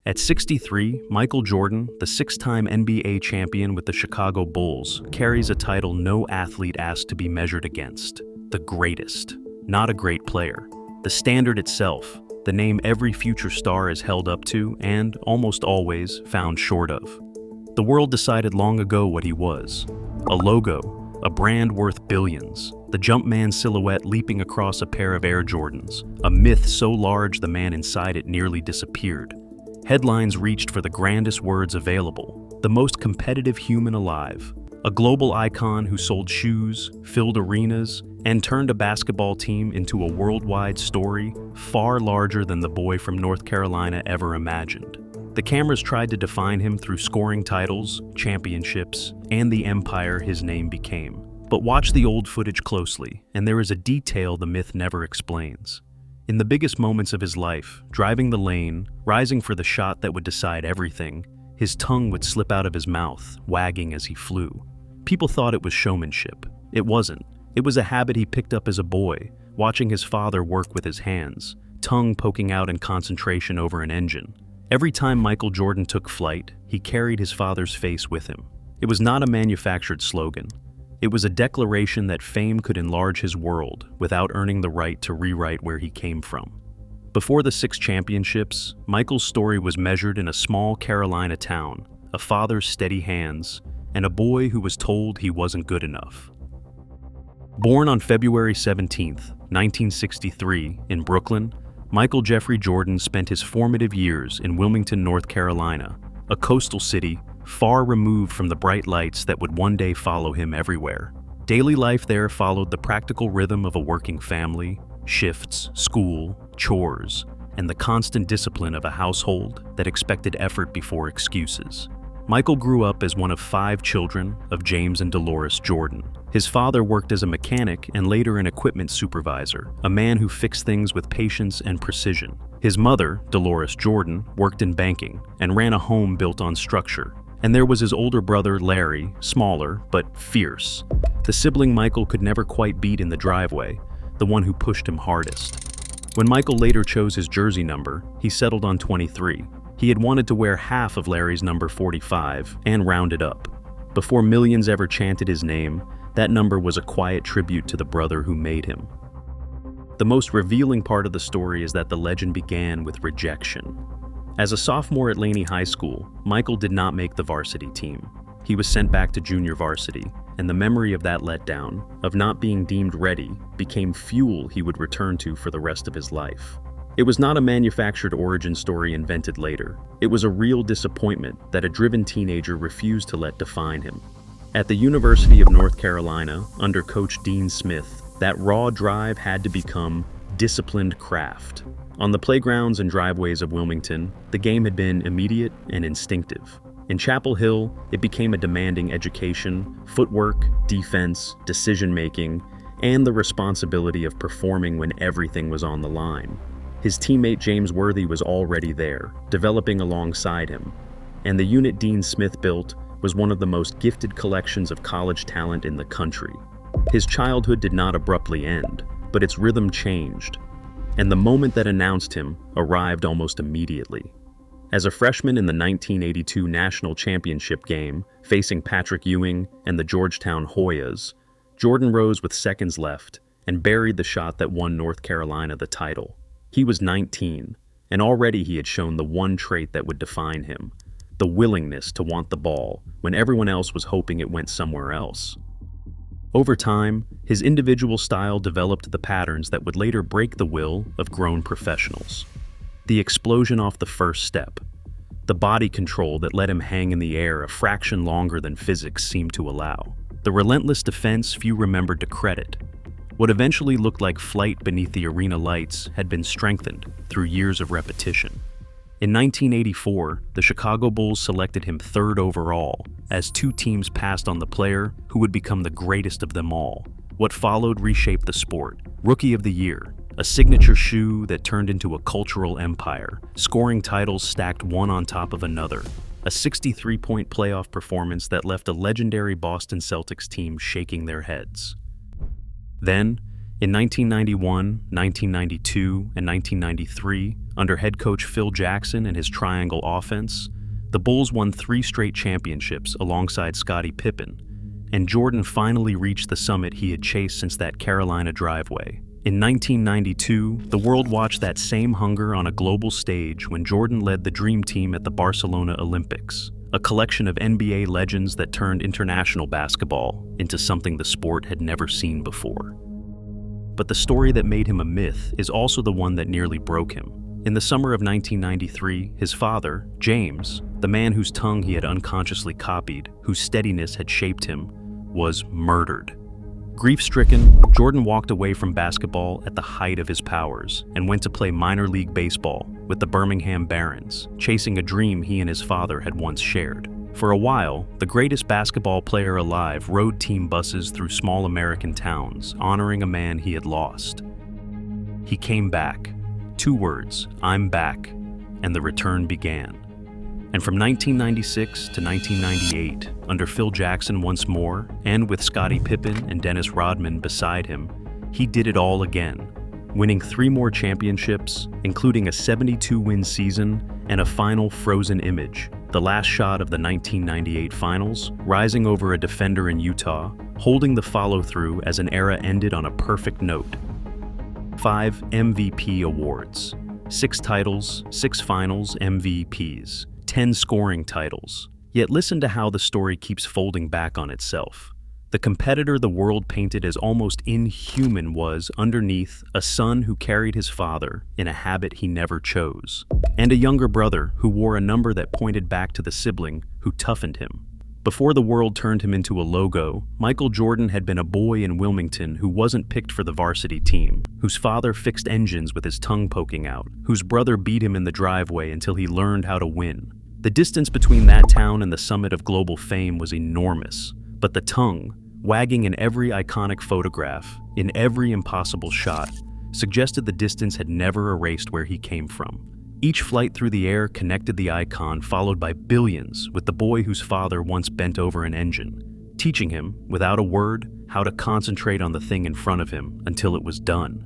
At 63, Michael Jordan, the six-time NBA champion with the Chicago Bulls, carries a title no athlete asked to be measured against: the greatest. Not a great player. The standard itself, the name every future star is held up to and, almost always, found short of. The world decided long ago what he was: a logo, a brand worth billions, the Jumpman silhouette leaping across a pair of Air Jordans, a myth so large the man inside it nearly disappeared. Headlines reached for the grandest words available: the most competitive human alive, a global icon who sold shoes, filled arenas, and turned a basketball team into a worldwide story far larger than the boy from North Carolina ever imagined. The cameras tried to define him through scoring titles, championships, and the empire his name became. But watch the old footage closely, and there is a detail the myth never explains. In the biggest moments of his life, driving the lane, rising for the shot that would decide everything, his tongue would slip out of his mouth, wagging as he flew. People thought it was showmanship. It wasn't. It was a habit he picked up as a boy, watching his father work with his hands, tongue poking out in concentration over an engine. Every time Michael Jordan took flight, he carried his father's face with him. It was not a manufactured slogan. It was a declaration that fame could enlarge his world without earning the right to rewrite where he came from. Before the 6 championships, Michael's story was measured in a small Carolina town, a father's steady hands, and a boy who was told he wasn't good enough. Born on February 17, 1963, in Brooklyn, Michael Jeffrey Jordan spent his formative years in Wilmington, North Carolina, a coastal city far removed from the bright lights that would one day follow him everywhere. Daily life there followed the practical rhythm of a working family, shifts, school, chores, and the constant discipline of a household that expected effort before excuses. Michael grew up as one of 5 children of James and Dolores Jordan. His father worked as a mechanic and later an equipment supervisor, a man who fixed things with patience and precision. His mother, Dolores Jordan, worked in banking and ran a home built on structure. And there was his older brother, Larry, smaller but fierce. The sibling Michael could never quite beat in the driveway, the one who pushed him hardest. When Michael later chose his jersey number, he settled on 23. He had wanted to wear half of Larry's number 45 and round it up. Before millions ever chanted his name, that number was a quiet tribute to the brother who made him. The most revealing part of the story is that the legend began with rejection. As a sophomore at Laney High School, Michael did not make the varsity team. He was sent back to junior varsity, and the memory of that letdown, of not being deemed ready, became fuel he would return to for the rest of his life. It was not a manufactured origin story invented later. It was a real disappointment that a driven teenager refused to let define him. At the University of North Carolina, under Coach Dean Smith, that raw drive had to become disciplined craft. On the playgrounds and driveways of Wilmington, the game had been immediate and instinctive. In Chapel Hill, it became a demanding education, footwork, defense, decision-making, and the responsibility of performing when everything was on the line. His teammate James Worthy was already there, developing alongside him, and the unit Dean Smith built was one of the most gifted collections of college talent in the country. His childhood did not abruptly end, but its rhythm changed, and the moment that announced him arrived almost immediately. As a freshman in the 1982 National Championship game, facing Patrick Ewing and the Georgetown Hoyas, Jordan rose with seconds left and buried the shot that won North Carolina the title. He was 19, and already he had shown the one trait that would define him: the willingness to want the ball when everyone else was hoping it went somewhere else. Over time, his individual style developed the patterns that would later break the will of grown professionals. The explosion off the first step, the body control that let him hang in the air a fraction longer than physics seemed to allow, the relentless defense few remembered to credit. What eventually looked like flight beneath the arena lights had been strengthened through years of repetition. In 1984, the Chicago Bulls selected him 3rd overall, as 2 teams passed on the player who would become the greatest of them all. What followed reshaped the sport. Rookie of the Year, a signature shoe that turned into a cultural empire, scoring titles stacked one on top of another, a 63-point playoff performance that left a legendary Boston Celtics team shaking their heads. Then, In 1991, 1992, and 1993, under head coach Phil Jackson and his triangle offense, the Bulls won 3 straight championships alongside Scottie Pippen, and Jordan finally reached the summit he had chased since that Carolina driveway. In 1992, the world watched that same hunger on a global stage when Jordan led the Dream Team at the Barcelona Olympics, a collection of NBA legends that turned international basketball into something the sport had never seen before. But the story that made him a myth is also the one that nearly broke him. In the summer of 1993, his father, James, the man whose tongue he had unconsciously copied, whose steadiness had shaped him, was murdered. Grief-stricken, Jordan walked away from basketball at the height of his powers and went to play minor league baseball with the Birmingham Barons, chasing a dream he and his father had once shared. For a while, the greatest basketball player alive rode team buses through small American towns, honoring a man he had lost. He came back. 2 words, "I'm back," and the return began. And from 1996 to 1998, under Phil Jackson once more, and with Scottie Pippen and Dennis Rodman beside him, he did it all again, winning 3 more championships, including a 72-win season and a final frozen image, the last shot of the 1998 finals, rising over a defender in Utah, holding the follow-through as an era ended on a perfect note. 5 MVP awards, 6 titles, 6 finals MVPs, 10 scoring titles. Yet listen to how the story keeps folding back on itself. The competitor the world painted as almost inhuman was, underneath, a son who carried his father in a habit he never chose, and a younger brother who wore a number that pointed back to the sibling who toughened him. Before the world turned him into a logo, Michael Jordan had been a boy in Wilmington who wasn't picked for the varsity team, whose father fixed engines with his tongue poking out, whose brother beat him in the driveway until he learned how to win. The distance between that town and the summit of global fame was enormous, but the tongue, wagging in every iconic photograph, in every impossible shot, suggested the distance had never erased where he came from. Each flight through the air connected the icon, followed by billions, with the boy whose father once bent over an engine, teaching him, without a word, how to concentrate on the thing in front of him until it was done.